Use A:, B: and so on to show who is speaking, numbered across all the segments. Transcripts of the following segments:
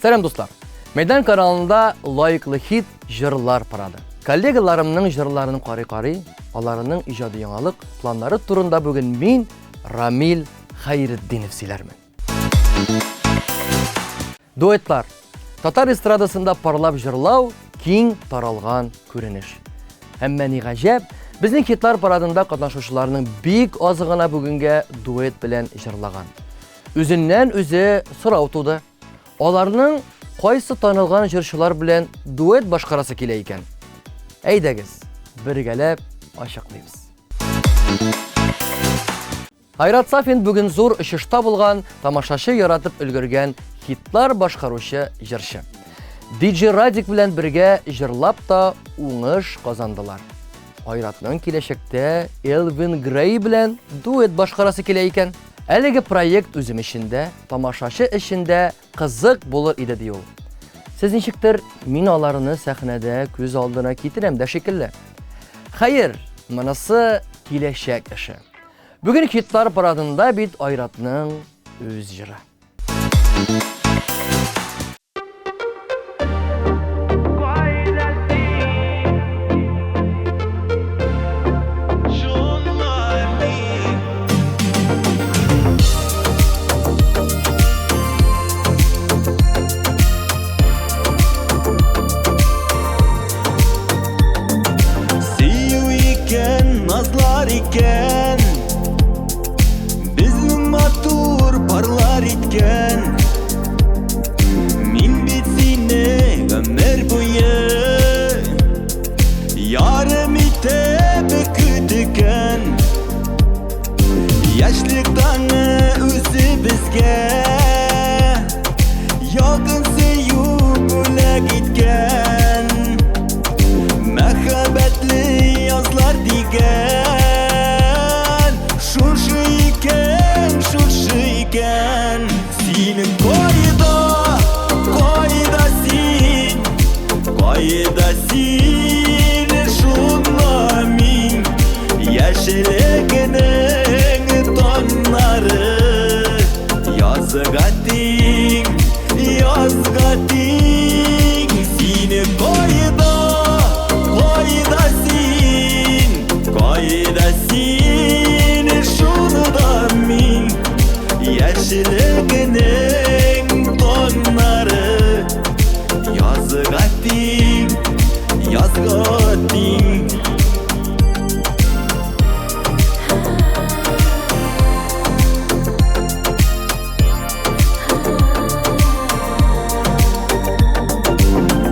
A: Сәлем достар. Мәйдан каналында лайыклы хит жырлар парады. Коллегаларымның жырларын қарый-қарый, аларының ижады яңалык планнары турында бүген мин Рамил Хайретдинов сөйләрмен. Дуэтлар. Татар эстрадасында парлап жырлау киң таралган күренеш. Әмма ни гаҗәп, безнең хитлар парадында катнашучыларның бик азыгына бүгенгә дуэт белән җырлаган. Үзеннән үзе сорау туды. Аларның кайсы танылган җырчылар белән дуэт башкарасы килә икән? Әйдәгез, бергәләп ачыклыйбыз. Айрат Сафин бүген зур очышта булган, тамашачы яратып өлгергән хитлар башкаручы җырчы. DJ Радик белән бергә җырлап та уңыш казандылар. Айратның киләчәктә Элвин Грей белән дуэт башкарасы килә икән. Әлеге проект үзем эчендә, тамашачы эчендә кызык булыр иде ди ул. Сез ничектер мин аларны сәхнәдә күз алдына китерәм дә шикелле. Хәер, монысы киләчәк эше. Бүген хитлар парадында бит Айратның үз җыры.
B: Bizning matur parlar itken Min bit seni ömür boyu Yarım itep kütüken Yaşlıktan üzü bizge Yakın seyup öle gitken Mehabetli yazlar digen Seni koyda sin şunla min Yaşlıkının tonları Yazgating Seni koyda sin şunla min Yaşlıkının tonları Yazgating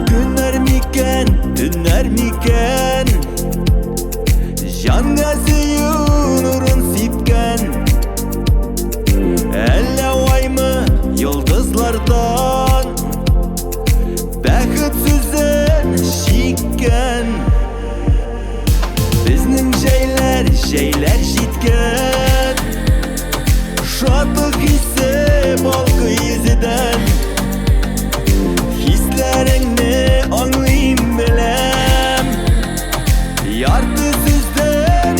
B: Günler miken, dünler miken Jan gazıyın urun sipken Elle vay mı yıldızlardan Bәхет сүзен шиккен Безнең җәйләр җиткән Шатлык хисе балкый йөзедән Хисләреңне аңлыйм беләм Ярты сүздән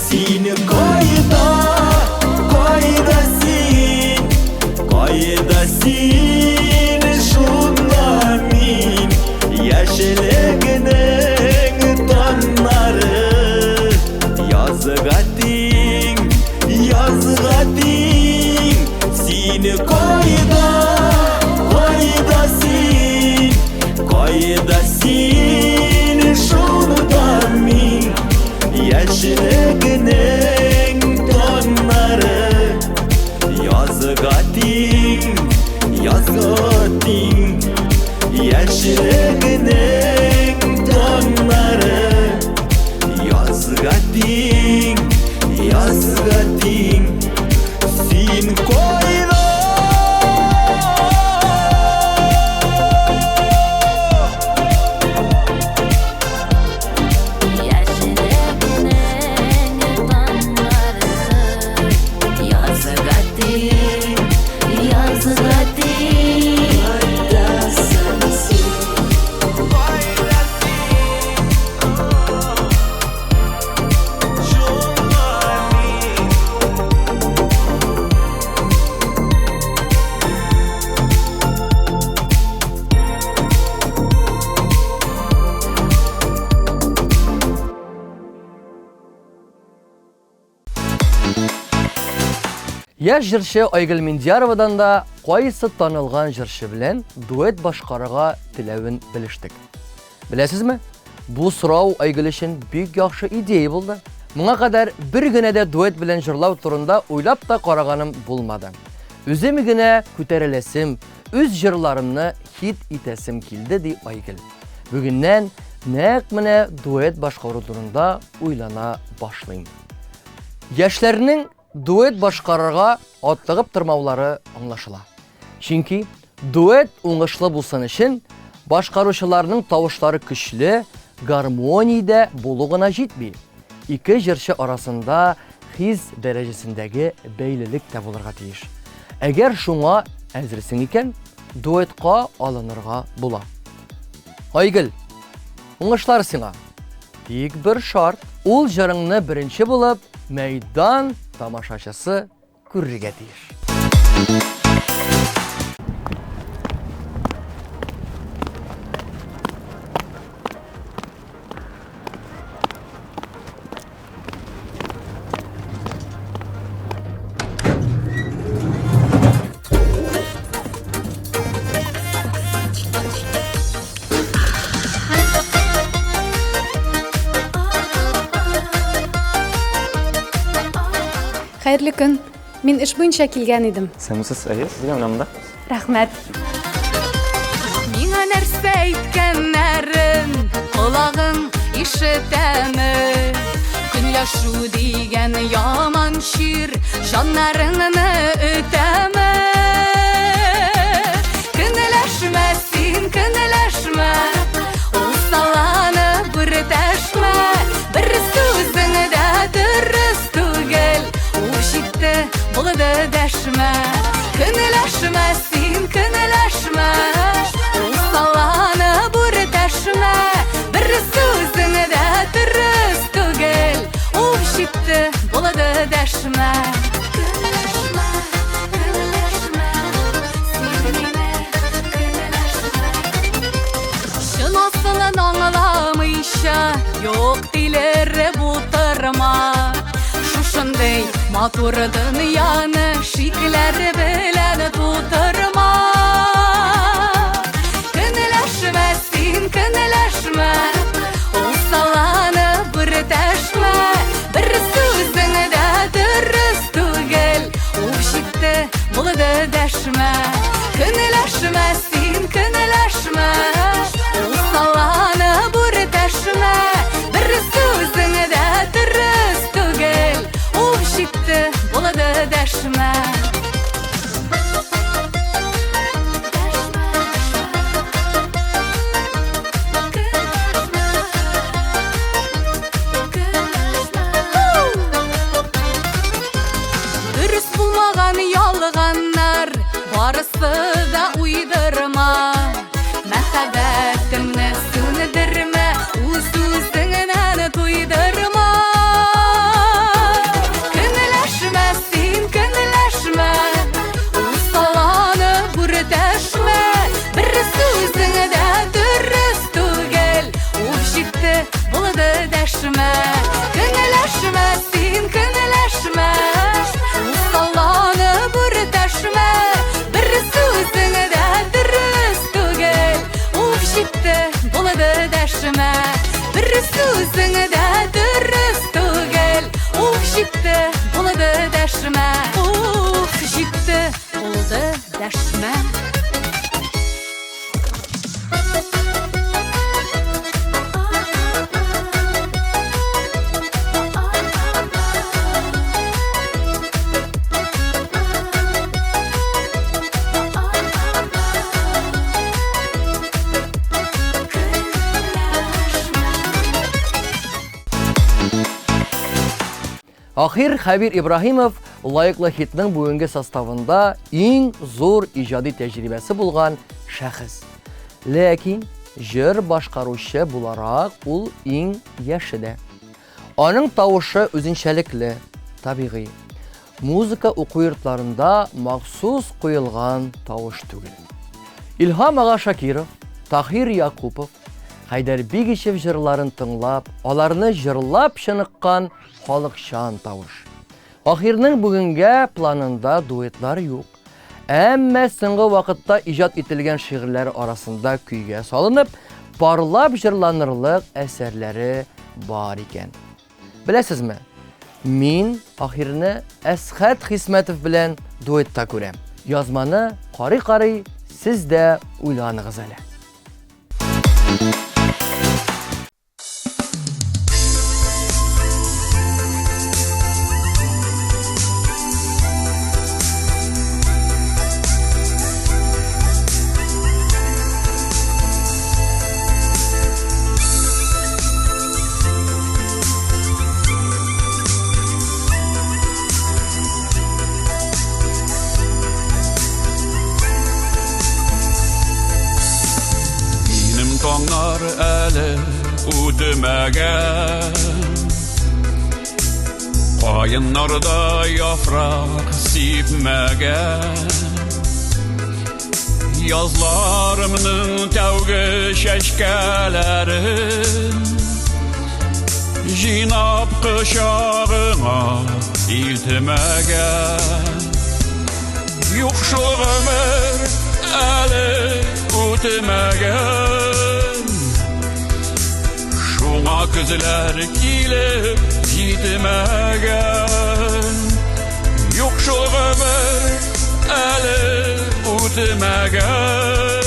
B: Сине кайда син Şunla min Yaşlıkının tonları Yazgating Seni koyda sin Şunla min Yaşlıkının tonları Yazgating Yaşlıkının tonları Yazgating Sin koyda
C: Yazgating
A: Яш җырчы Айгөл Миндияровадан да кайсы танылган җырчы белән дуэт башкарырга теләвен белештек. Беләсезме? Бу сорау Айгөл өчен бик яхшы идея булды. Моңа кадәр бер генә дә дуэт белән җырлау турында уйлап та караганым булмады. Үзем генә күтәреләсем, үз җырларымны хит итәсем килде ди Айгөл. Бүгеннән нәкъ менә дуэт башкару турында уйлана башлыйм. Яшьләрнең дуэт башкарырга атлыгып тормаулары аңлашыла. Чөнки дуэт уңышлы булсын өчен башкаручыларның тавышлары көчле, гармониядә булу гына җитми. Ике җырчы арасында хис дәрәҗәсендәге бәйлелек тә булырга тиеш. Әгәр шуңа әзерсең икән, дуэтка алынырга була. Айгөл, уңышлар сиңа. Тик бер шарт, ул җырыңны беренче булып мәйдан тамашачысы күрергә тиеш.
C: Хәерле көн. Мин эш буенча килгән идем.
D: Сәмусыз әйе, сезгә менә.
C: Рәхмәт.
E: Миңа нәрсә әйткәннәрен колагың ишетәме? Көнләшү дигән яман шир җаннарыңны үтәме? Көнләшмә син, көнләшмә, усаланы бүртәшмә, бер сүзең дә дөрес түгел. Булды дәшмә, көнләшмә син, көнләшмә, усаланы бүртәшмә, бер сүзең дә дөрес түгел. Ук җитте, булды дәшмә. Көнләшмә, көнләшмә, син мине көнләшмә. Чын асылын аңламыйча, юк диләре бултырма. Шушындый матур дөньяны шикләр белән тутырма. Көнләшмә син, көнләшмә, усаланы бүртәшмә, бер сүзең дә дөрес түгел. Ук җитте, булды дәшмә. Көнләшмә син, көнләшмә, усаланы бүртәшмә, бер сүзең дә дөрес түгел. Җитте, булды дәшмә. Дөрес булмаган ялганнар барысы да уйдырма. Мәхәббәтеңне сүндермә, үз үзеңнән туйдырма. Көнләшмә син, көнләшмә, усаланы бүртәшмә, бер сүзең дә дөрес түгел. Ук җитте, булды дәшмә, бер сүзең дә дөрес түгел. Ук җитте, булды дәшмә. Ук җитте, булды дәшмә.
A: Ахир Хәбир Ибраһимов лайыклы хитның бүгенге составында иң зур иҗади тәҗрибәсе булган шәхес. Ләкин җыр башкаручы буларак ул иң яше дә. Аның тавышы үзенчәлекле, табигый. Музыка уку йортларында махсус куелган тавыш түгел. Илһам ага Шакиров, Тахир Якупов, Хайдар Бигичев җырларын тыңлап, аларны җырлап чыныккан халыкчан тавыш. Ахирның бүгенгә планында дуэтлар юк. Әмма соңгы вакытта иҗат ителгән шигырьләр арасында көйгә салынып, парлап җырланырлык әсәрләре бар икән. Беләсезме? Мин ахирны Әсхәт Хисмәтов белән дуэтта күрәм. Язманы карый-карый, сез дә уйланыгыз әле.
D: Tağlar əli üdüməgən Qayınlarda yapraq sipməgən Yazlarımның təvqi şəşkələrin Jinab qışağına iltməgən Yoxşul ömür əli üdüməgən Şuna kızlar kilip gitmegen Yokşul ömür eli utmegen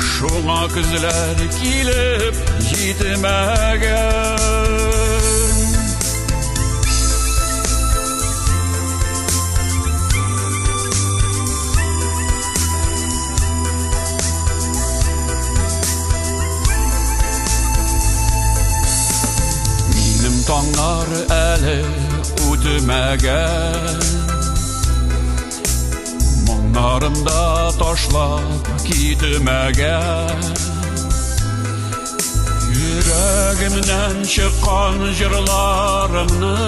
D: Şuna kızlar kilip gitmegen Tağlar əli üdüməgən Monlarımda taşlap gitməgən Yüreğimdən çıqqan jırlarımны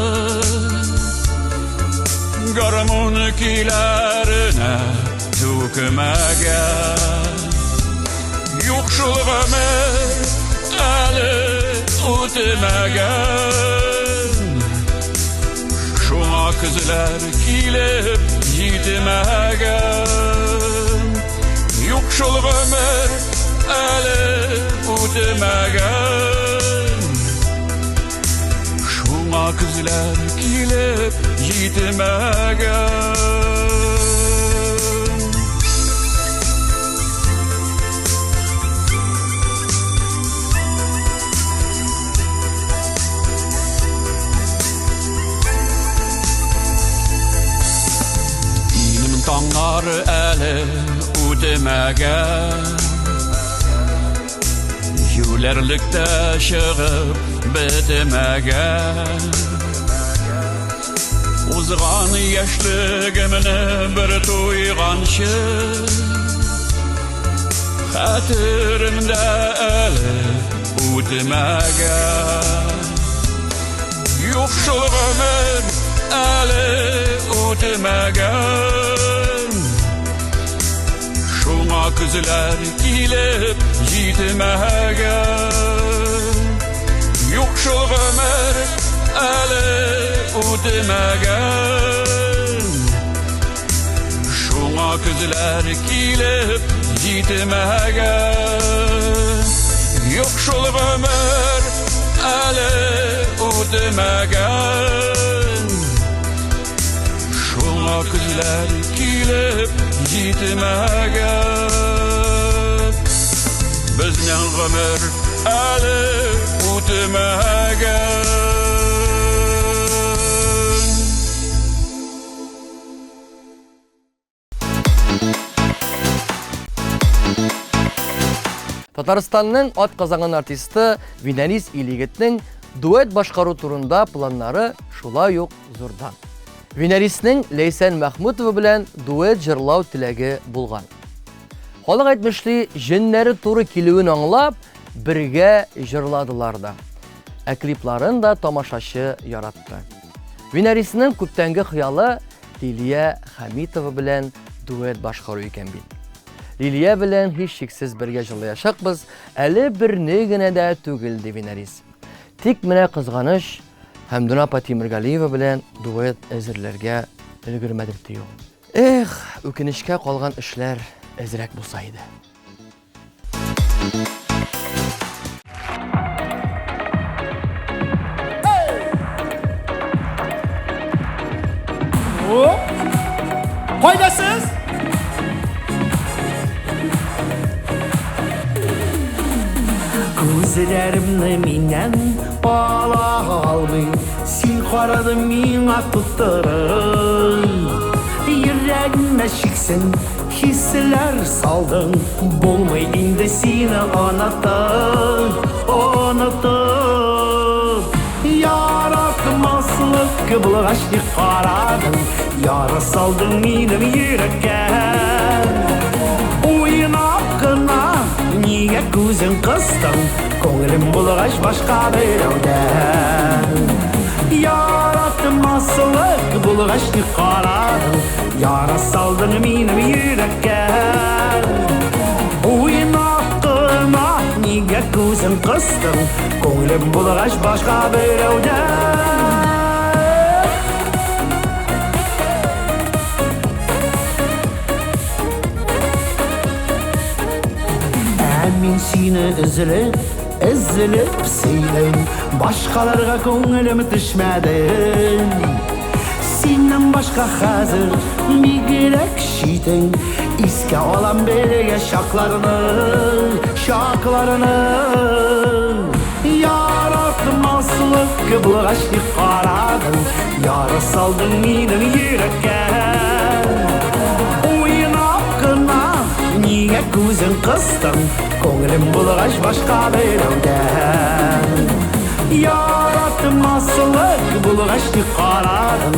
D: Garmun kilərinə tükməgən Yoxşul ömür əli utmegen Şuna kızlar kilip gitmegen Yoxşul ömür eli utmegen Şuna kızlar kilip gitmegen Tağlar əli üdüməgən Yülərlikdə шығып bitməgən Uzğan yaşlığımını bir tuyğanşı Xatirimdə əli üdüməgən Yoxşul ömür əli üdüməgən Şuna kızlar kilip gitmegen Yoxşul ömür eli üdüməgən Şuna kızlar kilip gitmegen Yoxşul ömür eli üdüməgən Şuna kızlar kilip gitmegen Bizning ömür eli üdüməgən
A: Татарстанның атказанган артисты Винарис Илигетнең дуэт башкару турында планнары шулай ук зурдан. Винарисның Лейсән Мәхмүтова белән дуэт җырлау теләге булган. Халык әйтмешли, җеннәре туры килүен аңлап, бергә җырладылар да. Ә клипларын да тамашачы яратты. Винарисның күптәнге хыялы Лилия Хамитова белән дуэт башкару икән бит. Лилия белән һич шиксез бергә җырлаячакбыз, әле берне генә дә түгел ди Винарис. Тик менә кызганыч, Хәмдүн апа Тимергалиева белән дуэт әзерләргә өлгермәдек ди ул. Эх, үкенечкә калган эшләр әзрәк булса иде.
B: Кайдасыз? Күзләремне миннән ала алмый, син карадың миңа туттырып. Йөрәгемә чиксен хисләр салдың, булмый инде сине онытып. Яратмаслык булгач ник карадың, яра салдың минем йөрәккә. Уйнап кына нигә күзең кыстың, күңелем булгач башка берәүдән. Яратмаслык булгач ник карадың, яра салдың минем йөрәккә. Уйнап кына нигә күзең кыстың, күңелем булгач башка берәүдән. Мин сине эзелеп сөйләм, башкаларга күңелем төшмәде. Синнән башка хәзер бигрәк читең, искә алам бергә шакларны. Яратмаслык булгач ник карадың, яра салдың минем йөрәккә. Уйнап кына нигә күзең кыстың, күңелем булгач башка берәүдән. Яратмаслык булгач ник карадың,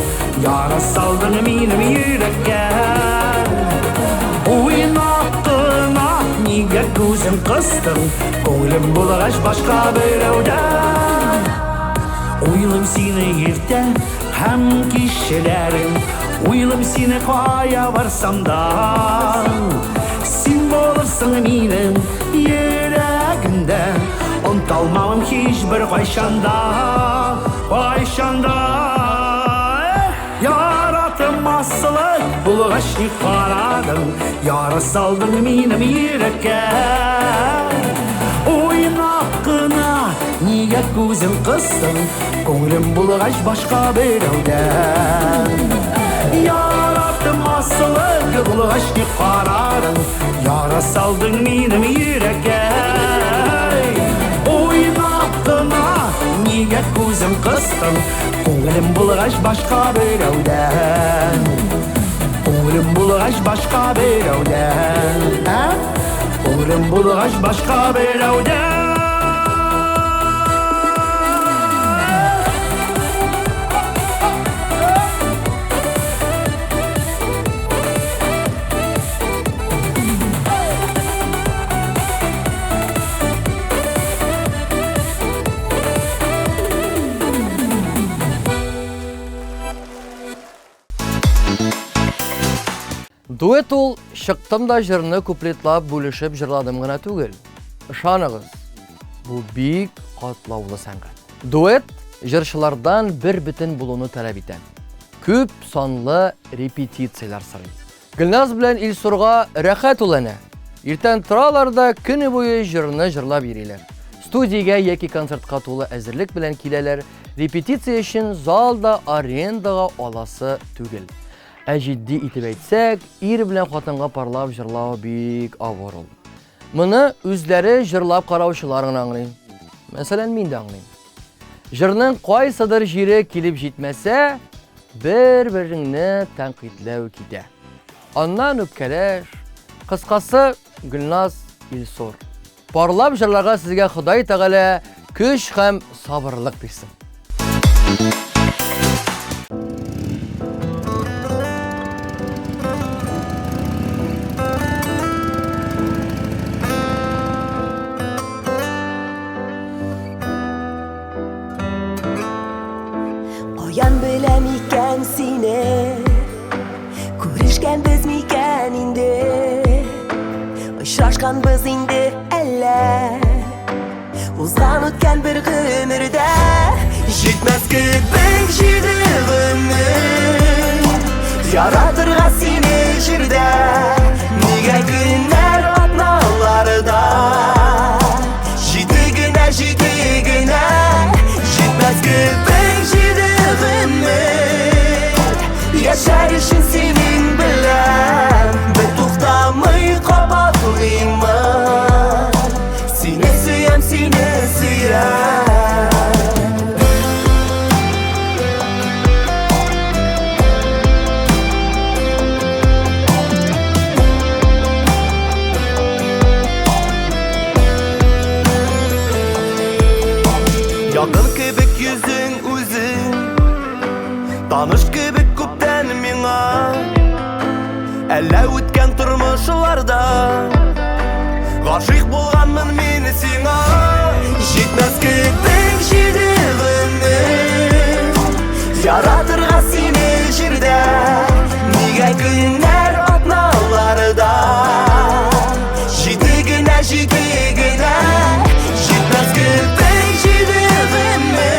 B: яра салдың минем йөрәккә. Уйнап кына нигә күзең кыстың, күңелем булгач башка берәүдән. Уйлым сине иртә һәм кичләрен, уйлым сине кая барсам да. Син булырсың минем йөрәгемдә, онталмавым һичбер кайчанда. Яратмаслык булгач ник карадың, яра салдың минем йөрәккә. Уйнап кына нигә күзең кыстың, күңелем булгач башка берәүдән. Яратмаслык булгач ник карадың, яра салдың минем йөрәккә. Уйнап кына нигә күзең кыстың, күңелем булгач башка берәүдән. Күңелем булгач башка берәүдән. Күңелем булгач башка берәүдән.
A: Дуэт ул чыктым да җырны куплетлап бүлешеп җырладым гына түгел. Ышаныгыз, бу бик катлаулы сәнгать. Дуэт җырчылардан бер бөтен булуны таләп итә. Күп санлы репетицияләр сорый. Гөлназ белән Илсурга рәхәт ул әнә. Иртән торалар да көне буе җырны җырлап йөриләр. Студиягә яки концертка тулы әзерлек белән киләләр. Репетиция өчен залда арендага аласы түгел. Җитди итеп әйтсәк, ир белән хатынга парлап җырлау бик авыр ул. Моны үзләре җырлап караучылар гына аңлый. Мәсәлән, мин дә аңлыйм. Җырның кайсыдыр җире килеп җитмәсә, бер-береңне тәнкыйтьләү китә. Аннан үпкәләш, кыскасы Гөлназ, Илсур. Парлап җырларга сезгә Ходай Тәгалә көч һәм сабырлык бирсен.
F: Каян беләм икән сине, күрешкәнбез микән инде, очрашканбыз инде әллә, узган үткән бер гомердә.
B: Жетмәс көбек жидігіні Яратырға сені жерде Неге күнәр атналарда Жидігіне Жетмәс көбек жидігіні Яшар үшін сенің білем Бір тоқтамай қабатлыймын Сені сүйем Якын кебек yüzün үзің Таныш кебек күптән миңа Әллә үткән тормышларда Гашыйк булганмын мин сиңа Жетмәс кебек жидігіні Яратырға сені жерде Нигә күнәр атналарда Жидігіне Жетмәс кебек жидігіні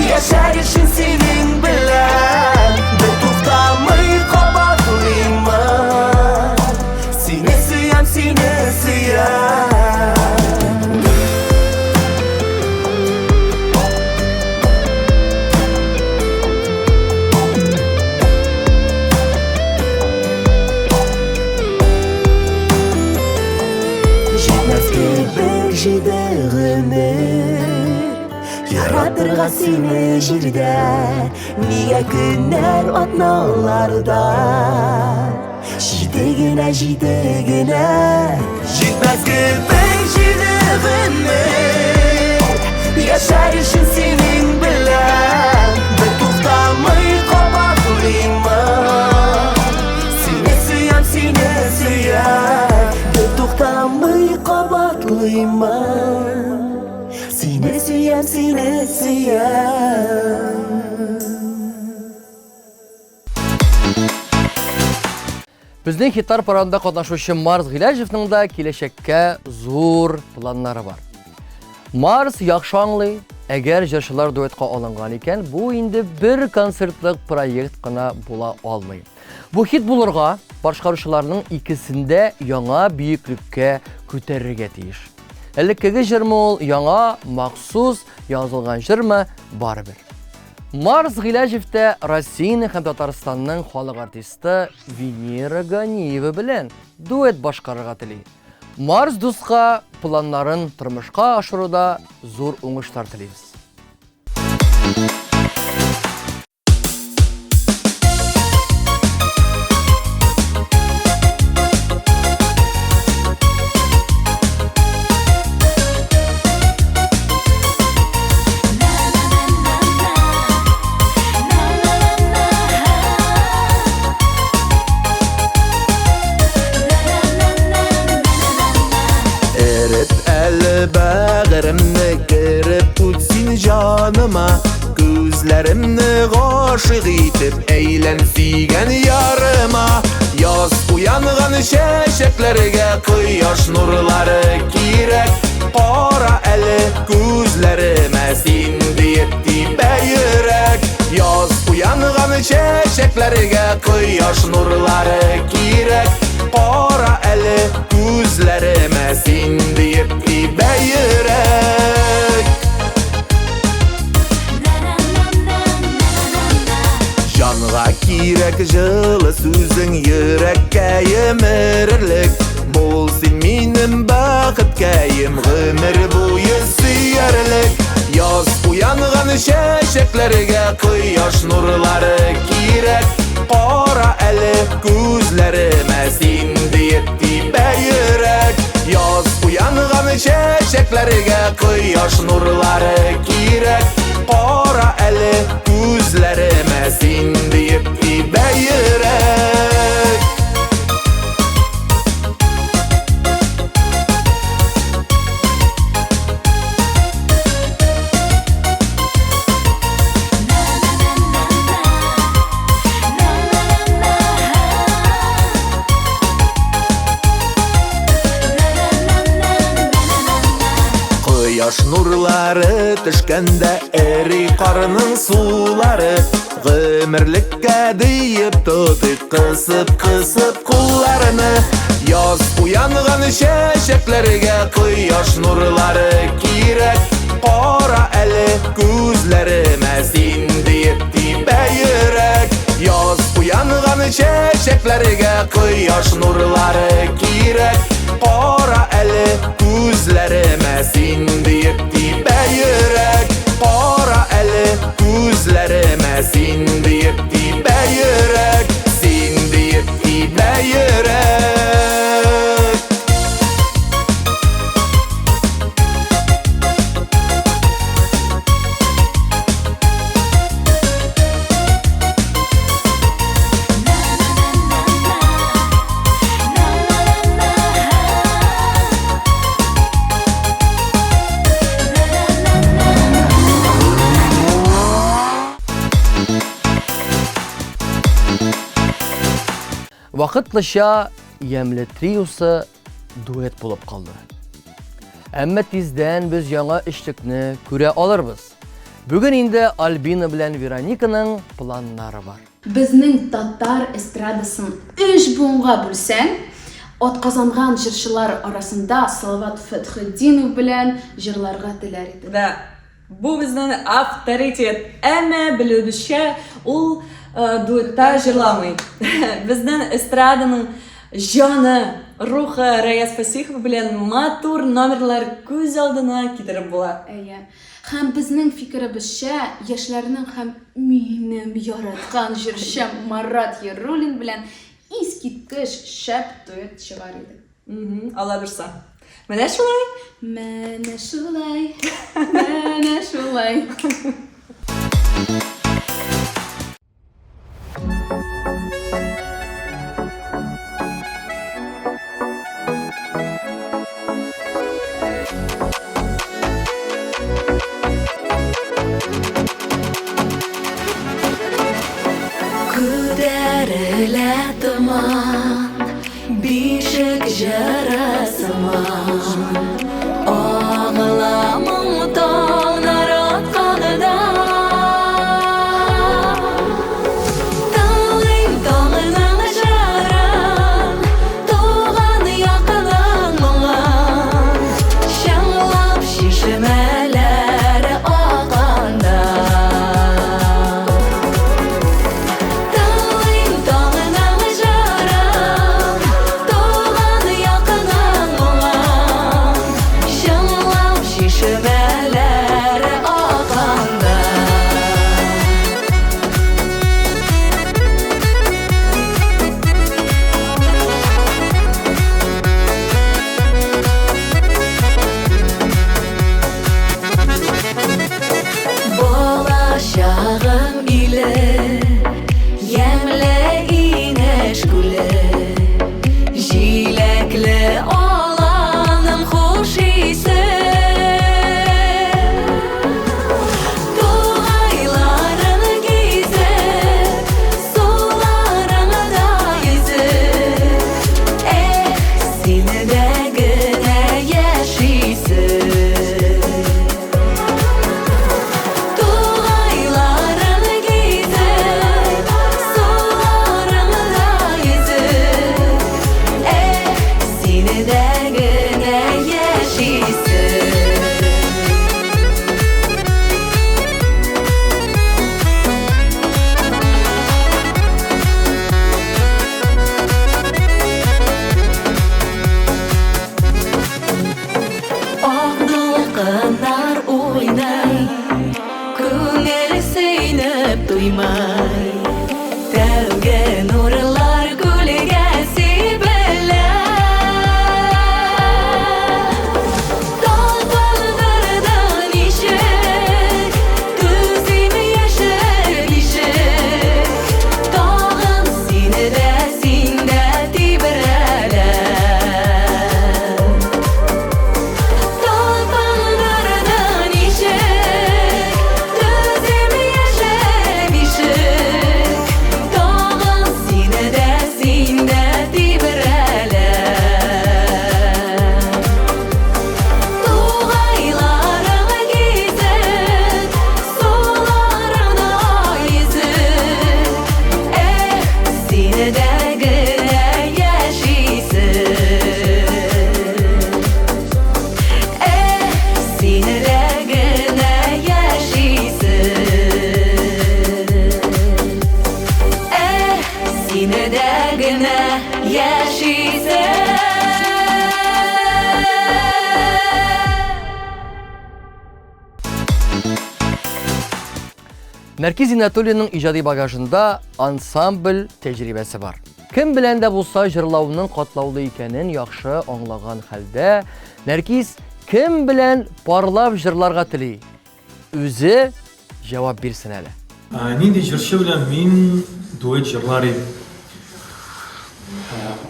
B: Яшар үшін сенің білем Бір тоқтамай қабатлыймын Сені сүйем Жетмәс кебек жидігіні Яратырға сені жерде Неге күнәр атналарда Жидігіне Жетмәс кебек жидігіні Яшар үшін сенің білем Бір тоқтамай қабатлыймын Сені сүйем Бір тоқтамай қабатлыймын Сені сүйем
A: Безнең хиттар парадында катнашучы Марс Гыйләҗевнең да киләчәккә зур планнары бар. Марс яхшы аңлый, әгәр җырчылар дуэтка алынган икән, бу инде бер концертлык проект кына була алмый. Бу хит булырга башкаручыларның икесендә яңа биеклеккә күтәрергә тиеш. Элеккеге җырмы ул яңа, махсус язылган җырмы барыбер. Марс Гыйләҗевтә Россия һәм Татарстанның халык артисты Венера Ганиева белән дуэт башкарырга тели. Марс дуска планнарын тормышка ашыруда зур уңышлар телибез.
B: Bağrımni kirib o'tsin jonim Gözlerimni g'oshiq etib aylan suygan yarima Yoz uyangan shashaklarga quyosh nurlari kerak Qora ali ko'zlarima sen deydi bayrak Yoz uyangan shashaklarga quyosh nurlari kerak Qora ali ko'zlarima sen deydi bayrak Canğa kerak жылы сөзің yürekке yemirirlik Bolsun menim бақыткайым ғөмір бойы suyarlik Yoz uyangan shashaklarga quyosh nurlari kerak Qora ali ko'zlarima sen deydi bayrak Yoz uyangan shashaklarga quyosh nurlari kerak Qora ali ko'zlarima sen deydi bayrak
G: Кояш нурлары төшкәндә эри карының сулары Гомерлеккә диеп тотып кысып кулларыны Яз уянган чәчәкләргә кояш нурлары кирәк Кара әле күзләремә син диеп тибә йөрәк Яз уянган чәчәкләргә кояш нурлары кирәк Кара әле күзләремә син диеп тибә йөрәк Кара әле күзләремә син диеп тибә йөрәк Син диеп тибә йөрәк
A: Вакытлыча ямле триосы дуэт булып калды. Әмма тиздән без яңа эшлекне күрә алырбыз. Бүген инде Альбина белән Верониканың планнары бар.
H: Безнең татар эстрадасын 3 буынга бүлсәң, атказанган җырчылар арасында Салават Фәтхетдинов белән җырларга теләр иде.
I: Да, бу безнең авторитет. Әмма белүче ул дуэтта җырламый. Безнең эстраданың җаны, рухы Раяз Фасихов белән матур номерлар күз алдына китереп була.
H: Һәм безнең фикеребезчә, яшьләрнең һәм минем яраткан җырчым Марат Яруллин белән искиткеч шәп дуэт чыгар иде.
I: Алла бирсә. Менә шулай.
H: Менә шулай. Менә шулай.
F: Күтәрелә томан Бишек жарасыман Ағыламың таңнар атқаныда Таңым таңының жаран Туған яқының мұңан Шаңлап шешімәләрі ағанда яшисең.
A: Нәркиз Инатуллинның иҗади багажында ансамбль тәҗрибәсе бар. Кем белән дә булса җырлауның катлаулы икәнен яхшы аңлаган хәлдә, Нәркиз кем белән парлап җырларга тели? Үзе җавап бирсен әле.
J: Нинди җырчы белән мин дуэт җырлар идем.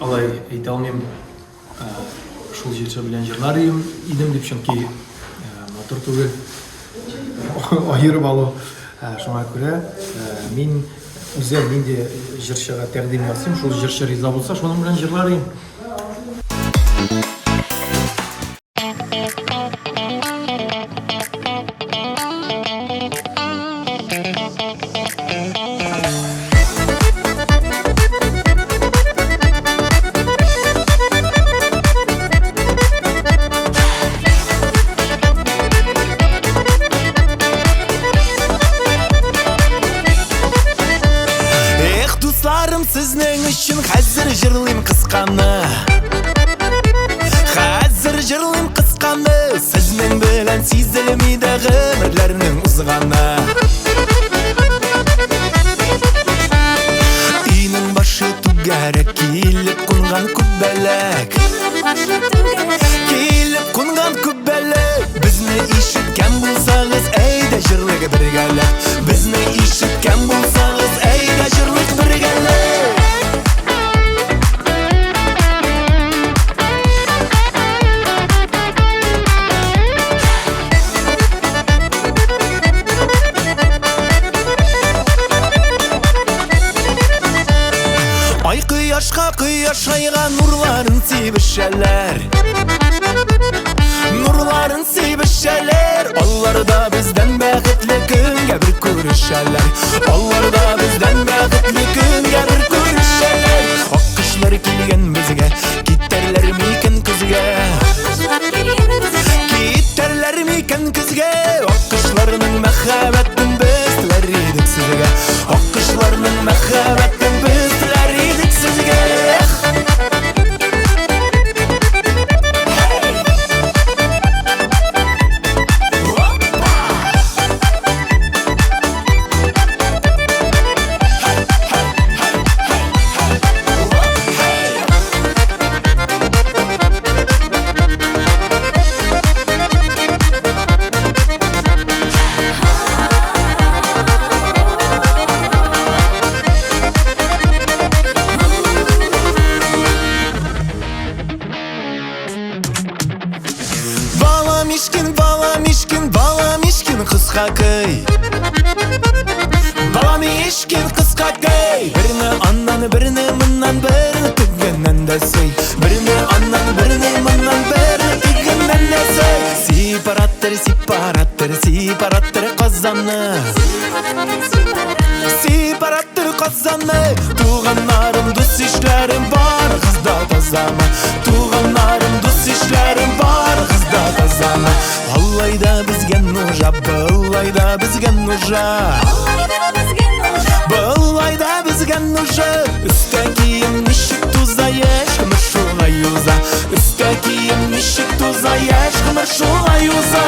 J: Алай әйтә алмыйм. Шул җырчы белән җырлар идем дип, чөнки матур түгел. Аерып алу. Шуңа күрә мин үзем нинди җырчыга тәкъдим ясыйм, шул җырчы риза булса, шуның белән җырлар идем.
G: Сезнең өчен хәзер җырлыйм кысканы. Хәзер җырлыйм кысканы. Сезнең белән сизелми дә гомерләрнең узганы. Өйнең башы түгәрәк килеп кунган күбәләк. Килеп кунган күбәләк. Безне ишеткән булсагыз, әйдә җырлыйк бергәләп. Безне ишеткән булсагыз, әйдә җырлыйк бергәләп. Кояш айга нурларын сибешәләр. Нурларын сибешәләр. Алар да бездән бәхетле көнгә бер күрешәләр. Алар да бездән бәхетле көнгә бер күрешәләр. Ак кышлар килгән безгә, китәрләр микән көзгә? Китәрләр микән көзгә? Ак кышларның мәхәббәтен без теләр идек сезгә. Ак кышларның мәхәббәтен без теләр идек сезгә. Кыска көй. Бала мишкин кыска көй. Берне аннан, берне моннан, берне тегеннән дә сый. Берне аннан, берне моннан, берне тегеннән дә сый. Сепаратор, сепаратор, сепаратор Казанны. Сепаратор Казанны. Туганнарым, дус ишләрем бар, кызда тазамы. Туганнарым, дус ишләрем бар, кызда тазамы. Аллайда безгә нужа, былайда безгә нужа. Былайда безгә нужа. Өстә кием ничек туза яшь, кымыр шулай юза. Өстә кием ничек туза яшь, кымыр шулай юза.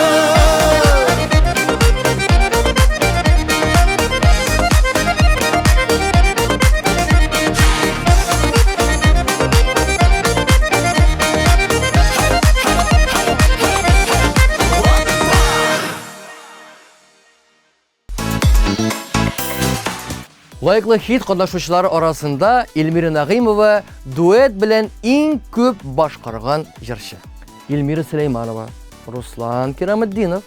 A: Лайклы хит катнашучылары арасында Эльмира Нагыймова дуэт белән иң күп башкарган җырчы. Эльмира Сөләйманова, Руслан Кираметдинов,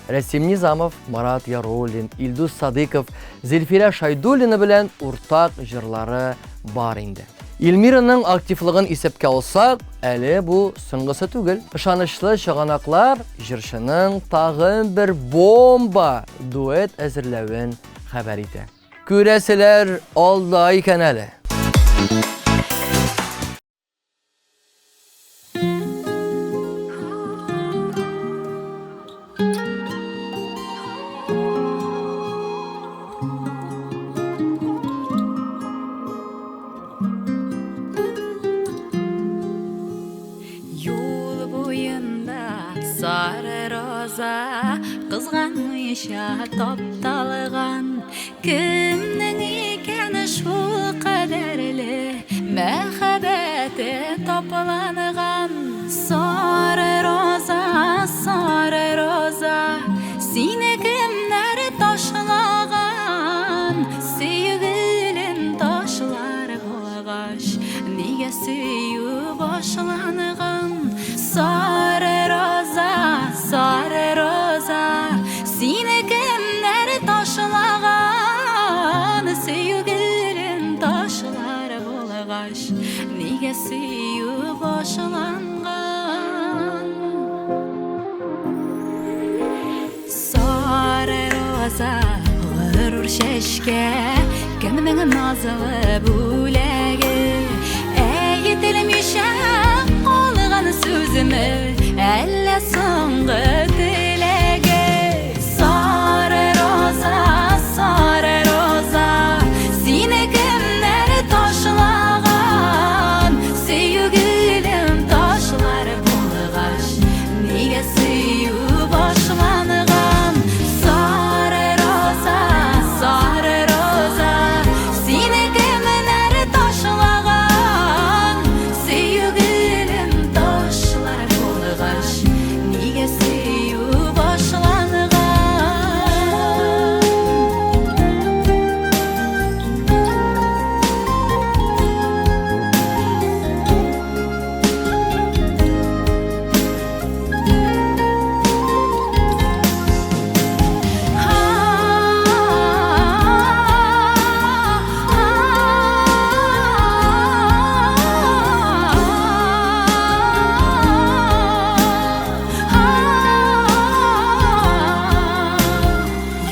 A: Рәсим Низамов, Марат Яруллин, Илдус Садыков, Зельфира Шайдуллина белән уртак җырлары бар инде. Эльмираның активлыгын исәпкә алсак, әле бу соңгысы түгел. Ышанычлы чыганаклар җырчының тагын бер бомба дуэт әзерләвен хәбәр итә. Күрәселәр алда икән әле.
F: роза қызғанмыйша тапталған кімнің екені шул қадәрлі мәхәббәті тапаланған сары роза сені кімнәр ташлаған сөйгілін ташлар болғаш неге сөю башланған сары роза сені кімнәр ташлаған сөйгілін ташлар болғаш неге сөю башланған сары роза ғұрур шешке кімнің назылы бүләгі әйетілмеші қолған сөзімі әлі соңғы тілегі сары роза сені кімнәр ташлаған сөйгілім ташлар болғаш неге сөю башланған сары роза сені кімнәр ташлаған сөйгілім ташлар болғаш неге сөю башланған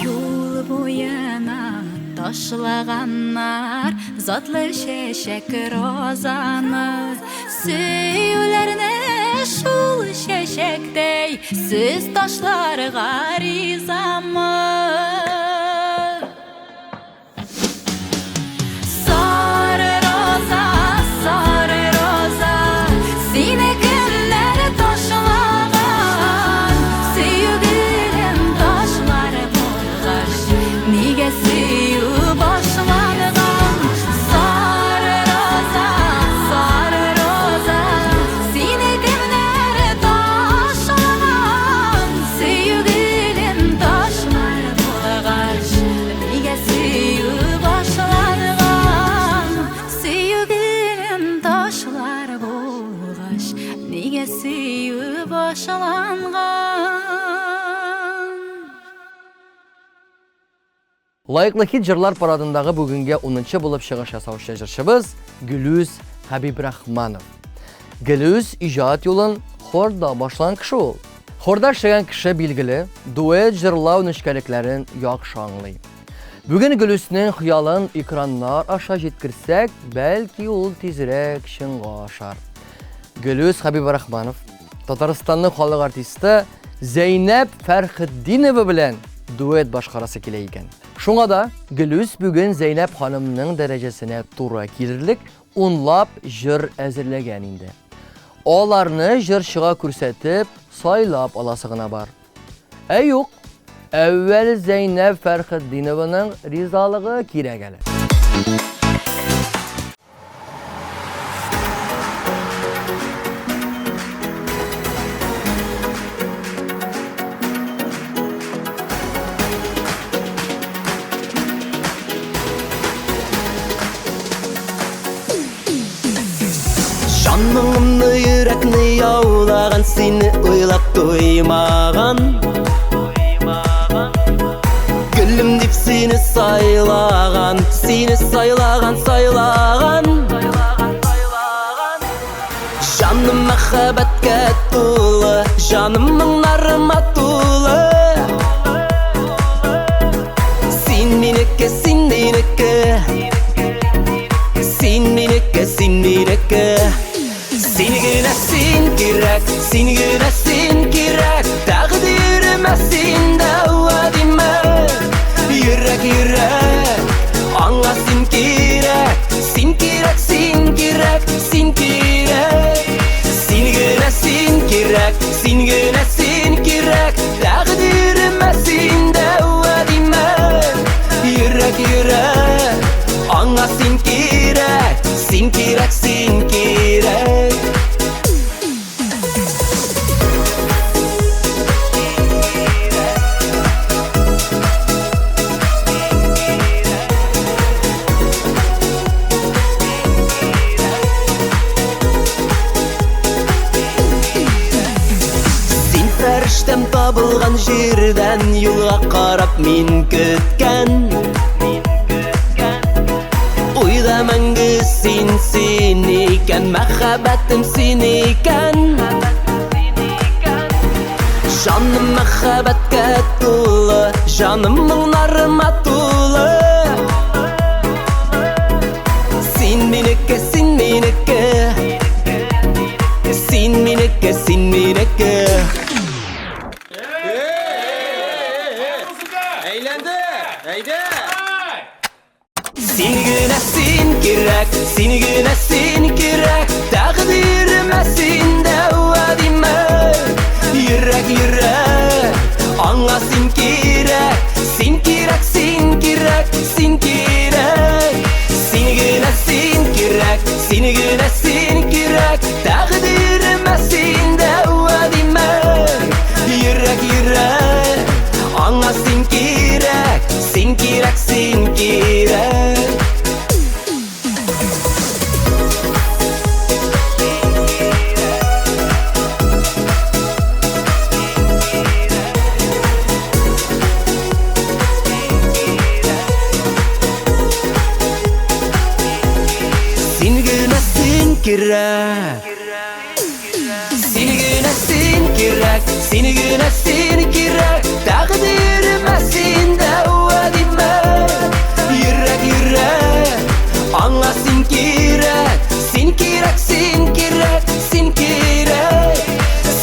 F: Юл бойына ташлағаннар затлы шешек розаны сөйләрне шул шешектей сіз ташларға ризамы сары роза сені кімнәр ташлаған сөйгілім ташлар болғаш неге сөю башланған сары роза сені кімнәр ташлаған сөйгілім ташлар болғаш неге сөю башланған сөйгілім ташлар болғаш неге сөю башланған
A: Лайыклы хит жырлар парадындағы бүгінге 10-нчы булып чыгыш ясаучы җырчыбыз Гөлүз Хәбибрахманов. Гөлүз иҗат юлын хорда башланган кеше ул. Хорда эшләгән кеше билгеле, дуэт җырлау нечкәлекләрен яхшы аңлый. Бүген Гөлүзнең хыялын экраннар аша җиткерсәк, бәлки ул тизрәк чынга ашар. Гөлүз Хәбибрахманов Татарстанның халык артисты Зәйнәп Фәрхетдинова белән дуэт башкарасы килә икән. Шуңа да Гөлүз бүген Зәйнәп ханымның дәрәҗәсенә туры килерлек унлап җыр әзерләгән инде. Аларны җырчыга күрсәтеп, сайлап аласы гына бар. Юк, әүвәл Зәйнәп Фәрхетдинованың ризалыгы кирәк әле.
G: Жанымны йөрәкне яулаган сине уйлап туймаган Гөлем дип сине сайлаган Жаным мәхәббәткә тулы Жанымның нарыма тулы Син минеке Син генә син кирәк Тәкъдиремә син дәва димә Йөрәк аңа син кирәк Син генә син кирәк Тәкъдиремә Яшьтән табылган җирдән юлга карап мин көткән. Уйда мәңге син икән, мәхәббәтем син икән. Жаным мәхәббәткә тулы, жаным моңнарыма тулы. Син минеке, син минеке, син минеке, син минеке. Син генә син кирәк, син генә син кирәк. Тәкъдиремә син дә вәдимә. Йөрәк, йөрәк, аңа син кирәк. Син кирәк, син кирәк, син кирәк. Син генә син кирәк, син генә син кирәк. Тәкъдиремә син дә вәдимә. Йөрәк, йөрәк, аңа син кирәк. Син кирәк, син кирәк. Син генә син кирәк. Син генә син кирәк, син генә син кирәк. Тәкъдиремә син дә вәдимә. Йөрәк, йөрәк, аңа син кирәк. Син кирәк, син кирәк, син кирәк.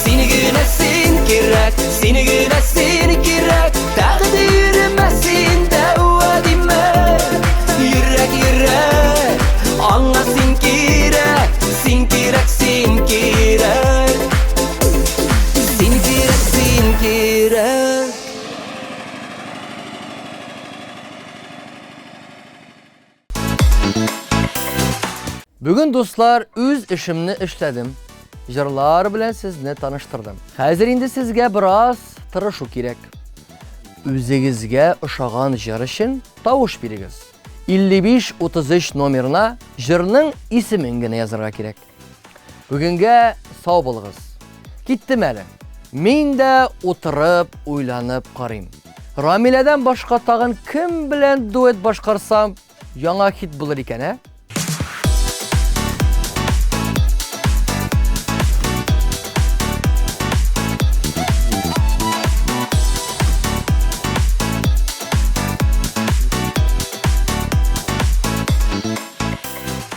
G: Син генә син кирәк, син генә син кирәк. Тәкъдиремә син дә вәдимә. Йөрәк, йөрәк, аңа син кирәк. Син кирәк, син кирәк. Син кирәк, син кирәк.
A: Бүген дуслар, үз эшемне эшләдем. Җырлар белән сезне таныштырдым. Хәзер инде сезгә бераз тырышу кирәк. Үзегезгә ошаган җыр өчен тавыш бирегез. 55-33 номерына җырның исемен генә язарга кирәк. Бүгенгә сау булыгыз. Киттем әле. Мин дә утырып, уйланып карыйм. Рамиләдән башка тагын кем белән дуэт башкарсам яңа хит булыр икән, ә?